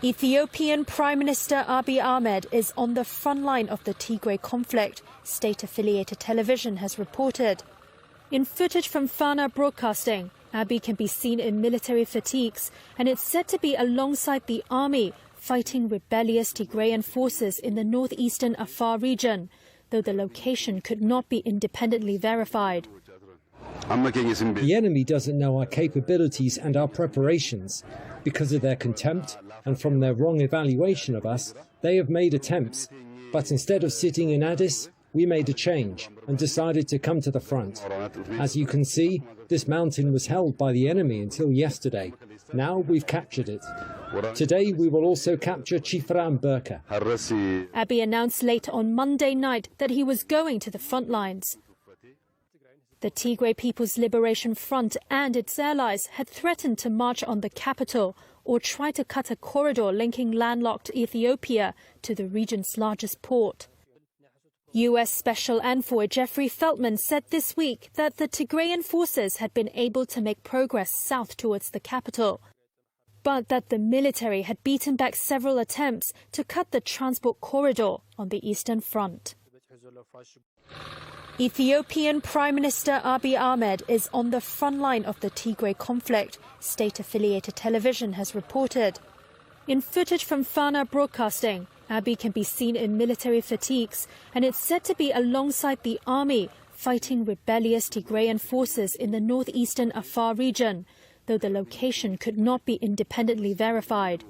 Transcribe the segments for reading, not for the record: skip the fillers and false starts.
Ethiopian Prime Minister Abiy Ahmed is on the front line of the Tigray conflict, state-affiliated television has reported. In footage from Fana Broadcasting, Abiy can be seen in military fatigues, and it's said to be alongside the army fighting rebellious Tigrayan forces in the northeastern Afar region, though the location could not be independently verified. The enemy doesn't know our capabilities and our preparations. Because of their contempt and from their wrong evaluation of us, they have made attempts. But instead of sitting in Addis, we made a change and decided to come to the front. As you can see, this mountain was held by the enemy until yesterday. Now we've captured it. Today we will also capture Chifra and Berka. Abiy announced late on Monday night that he was going to the front lines. The Tigray People's Liberation Front and its allies had threatened to march on the capital or try to cut a corridor linking landlocked Ethiopia to the region's largest port. U.S. Special Envoy Jeffrey Feltman said this week that the Tigrayan forces had been able to make progress south towards the capital, but that the military had beaten back several attempts to cut the transport corridor on the Eastern Front. Ethiopian Prime Minister Abiy Ahmed is on the front line of the Tigray conflict, state-affiliated television has reported. In footage from Fana Broadcasting, Abiy can be seen in military fatigues, and it's said to be alongside the army fighting rebellious Tigrayan forces in the northeastern Afar region, though the location could not be independently verified.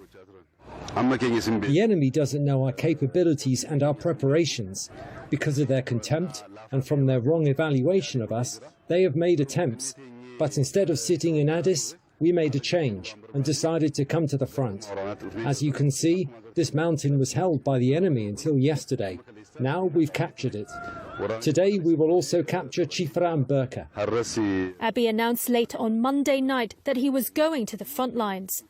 The enemy doesn't know our capabilities and our preparations. Because of their contempt and from their wrong evaluation of us, they have made attempts. But instead of sitting in Addis, we made a change and decided to come to the front. As you can see, this mountain was held by the enemy until yesterday. Now we've captured it. Today we will also capture Chifra and Berka. Abiy announced late on Monday night that he was going to the front lines.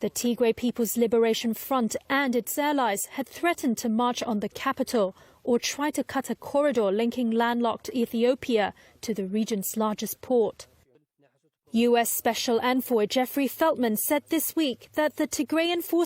The Tigray People's Liberation Front and its allies had threatened to march on the capital or try to cut a corridor linking landlocked Ethiopia to the region's largest port. U.S. Special Envoy Jeffrey Feltman said this week that the Tigrayan forces